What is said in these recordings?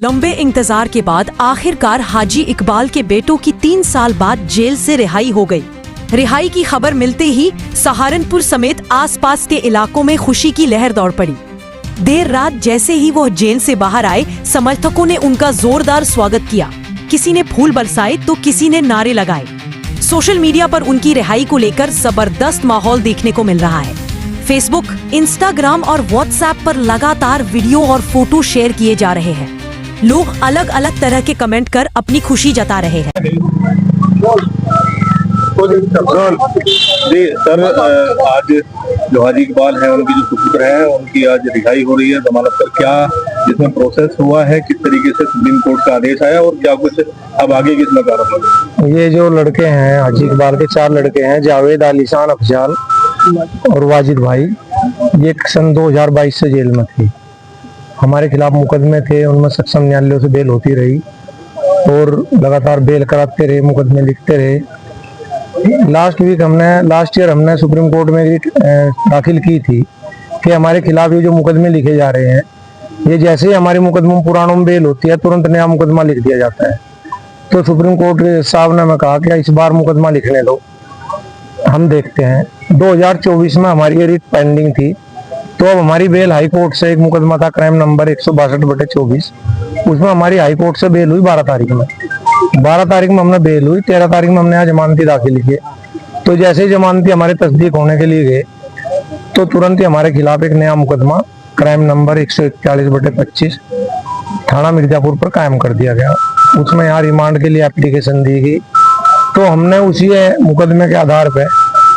लंबे इंतजार के बाद आखिरकार हाजी इकबाल के बेटों की 3 साल बाद जेल से रिहाई हो गई। रिहाई की खबर मिलते ही सहारनपुर समेत आसपास के इलाकों में खुशी की लहर दौड़ पड़ी। देर रात जैसे ही वो जेल से बाहर आए, समर्थकों ने उनका जोरदार स्वागत किया। किसी ने फूल बरसाए तो किसी ने नारे लगाए। सोशल मीडिया पर उनकी रिहाई को लेकर जबरदस्त माहौल देखने को मिल रहा है। फेसबुक, इंस्टाग्राम और व्हाट्सएप पर लगातार वीडियो और फोटो शेयर किए जा रहे हैं। लोग अलग अलग तरह के कमेंट कर अपनी खुशी जता रहे हैं। जी सर, आज जो हाजी इकबाल है, उनकी जो सुपुत्र है, उनकी आज रिहाई हो रही है जमानत पर। क्या इसमें प्रोसेस हुआ है, किस तरीके से सुप्रीम कोर्ट का आदेश आया और क्या कुछ अब आगे किसमें कार्रवाई? ये जो लड़के हैं हाजी इकबाल के 4 लड़के हैं, जावेद, आलिशान, अफजाल और वाजिद भाई, ये सन 2022 से जेल में थे। हमारे खिलाफ मुकदमे थे, उनमें सक्षम न्यायालयों से बेल होती रही और लगातार बेल कराते रहे, मुकदमे लिखते रहे। लास्ट ईयर हमने सुप्रीम कोर्ट में रिट दाखिल की थी कि हमारे खिलाफ ये जो मुकदमे लिखे जा रहे हैं, ये जैसे ही हमारे मुकदमों पुरानों में बेल होती है, तुरंत नया मुकदमा लिख दिया जाता है। तो सुप्रीम कोर्ट साहब ने हमें कहा कि इस बार मुकदमा लिखने दो, हम देखते हैं। 2024 में हमारी ये रिट पेंडिंग थी, तो अब हमारी बेल हाई कोर्ट से, एक मुकदमा था क्राइम नंबर 162/24, उसमें हमारी हाई कोर्ट से बेल हुई 12 तारीख में। 12 तारीख में हमने बेल हुई, 13 तारीख में हमने यहाँ जमानती दाखिल किए। तो जैसे ही जमानती हमारे तस्दीक होने के लिए गए, तो तुरंत ही हमारे खिलाफ एक नया मुकदमा क्राइम नंबर 141/25 थाना मिर्जापुर पर कायम कर दिया गया। उसमें यहाँ रिमांड के लिए एप्लीकेशन दी गई। तो हमने उसी मुकदमे के आधार पर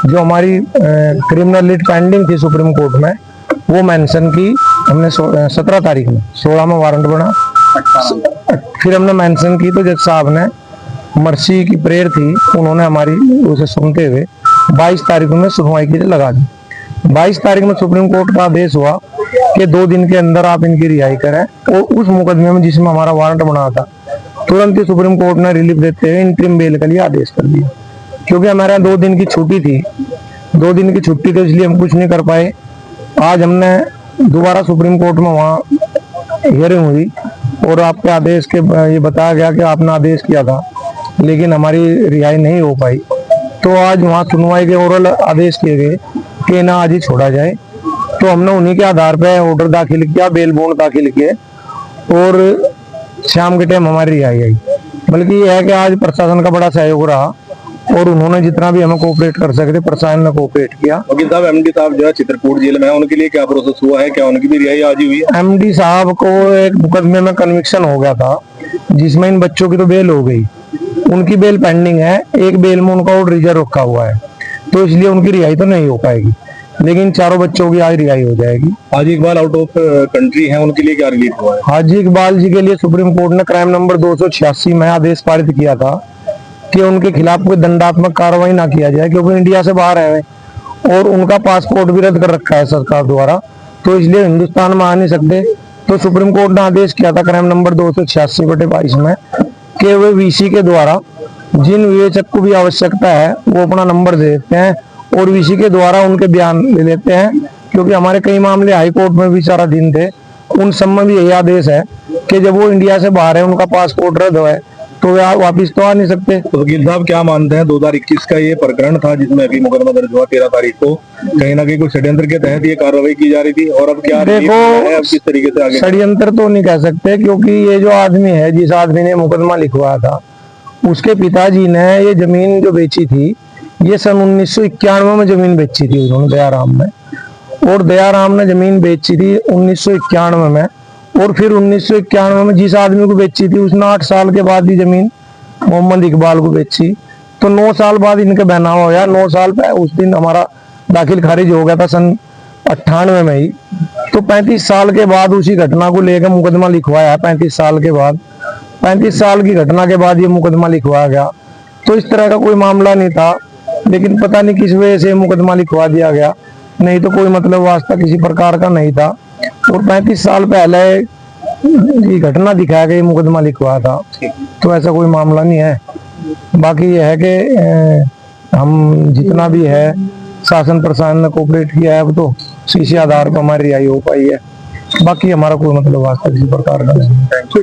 जो हमारी क्रिमिनल रिट पेंडिंग थी सुप्रीम कोर्ट में, वो मेंशन की हमने 17 तारीख में, 16 में वारंट बना, फिर हमने मेंशन की। तो जज साहब ने मर्सी की प्रेयर थी, उन्होंने हमारी उसे सुनते हुए 22 तारीख में सुनवाई की लगा दी। 22 तारीख में सुप्रीम कोर्ट का आदेश हुआ कि 2 दिन के अंदर आप इनकी रिहाई करें। और उस मुकदमे में जिसमें हमारा वारंट बना था, तुरंत ही सुप्रीम कोर्ट ने रिलीफ देते हुए इंटरिम बेल के लिए आदेश कर दिया। क्योंकि हमारे 2 दिन की छुट्टी थी, 2 दिन की छुट्टी तो इसलिए हम कुछ नहीं कर पाए। आज हमने दोबारा सुप्रीम कोर्ट में वहाँ हियरिंग हुई और आपके आदेश के ये बताया गया कि आपने आदेश किया था, लेकिन हमारी रिहाई नहीं हो पाई। तो आज वहाँ सुनवाई के ओरल आदेश किए गए कि ना आज ही छोड़ा जाए। तो हमने उन्हीं के आधार पर ऑर्डर दाखिल किया, बेल बॉन्ड दाखिल किए और शाम के टाइम हमारी रिहाई आई। बल्कि ये है कि आज प्रशासन का बड़ा सहयोग रहा और उन्होंने जितना भी हमें कोऑपरेट कर सकते, प्रशासन ने कोऑपरेट किया। वकील साहब, एमडी साहब जो है चित्रकूट जेल में है, उनके लिए क्या प्रोसेस हुआ है? क्या उनकी भी रिहाई आज ही हुई है? एमडी साहब को एक मुकदमे में कन्विक्शन हो गया था, जिसमें इन बच्चों की तो बेल हो गई, उनकी बेल पेंडिंग है। एक बेल में उनका ऑर्डर रिजर्व रखा हुआ है, तो इसलिए उनकी रिहाई तो नहीं हो पाएगी, लेकिन चारों बच्चों की आज रिहाई हो जाएगी। हाजी इकबाल आउट ऑफ कंट्री है, उनके लिए क्या रिलीफ हुआ है? हाजी इकबाल जी के लिए सुप्रीम कोर्ट ने क्राइम नंबर 286 में आदेश पारित किया था कि उनके खिलाफ कोई दंडात्मक कार्रवाई ना किया जाए, क्योंकि इंडिया से बाहर है और उनका पासपोर्ट भी रद्द कर रखा है सरकार द्वारा, तो इसलिए हिंदुस्तान में आ नहीं सकते। तो सुप्रीम कोर्ट ने आदेश किया था क्राइम नंबर 286/22 में कि वे वीसी के द्वारा जिन विवेचक को भी आवश्यकता है वो अपना नंबर दे देते हैं और वीसी के द्वारा उनके बयान ले लेते हैं। क्योंकि हमारे कई मामले हाई कोर्ट में भी सारा दिन थे, उन सब में भी यही आदेश है कि जब वो इंडिया से बाहर है, उनका पासपोर्ट रद्द है, तो वे वापिस तो आ नहीं सकते। तो वकील साहब क्या मानते हैं, 2021 का ये प्रकरण था जिसमें अभी मुकदमा दर्ज हुआ 13 तारीख को, कहीं ना कहीं कोई षड्यंत्र के तहत ये कार्रवाई की जा रही थी? और अब क्या देखो, अब किस तरीके से आगे? षड्यंत्र तो नहीं कह सकते, क्योंकि ये जो आदमी है, जिस आदमी ने मुकदमा लिखवाया था, उसके पिताजी ने ये जमीन जो बेची थी, ये सन 1991 में जमीन बेची थी उन्होंने दयाराम में, और दयाराम ने जमीन बेची थी 1991 में। और फिर 1991 में जिस आदमी को बेची थी, उसने 8 साल के बाद ही जमीन मोहम्मद इकबाल को बेची। तो 9 साल बाद इनके बहनावा होया। 9 साल पे उस दिन हमारा दाखिल खारिज हो गया था सन 98 में ही। तो 35 साल के बाद उसी घटना को लेकर मुकदमा लिखवाया है। 35 साल के बाद, 35 साल की घटना के बाद ये मुकदमा लिखवाया गया। तो इस तरह का कोई मामला नहीं था, लेकिन पता नहीं किस वजह से मुकदमा लिखवा दिया गया, नहीं तो कोई मतलब वास्ता किसी प्रकार का नहीं था। और 35 साल पहले ये घटना दिखाया गया, मुकदमा लिखवाया था, तो ऐसा कोई मामला नहीं है। बाकी ये है कि हम जितना भी है शासन प्रशासन ने कोऑपरेट किया है, अब तो इसी आधार पर हमारी रिहाई हो पाई है। बाकी हमारा कोई मतलब वास्ता किसी प्रकार का नहीं। Thank you.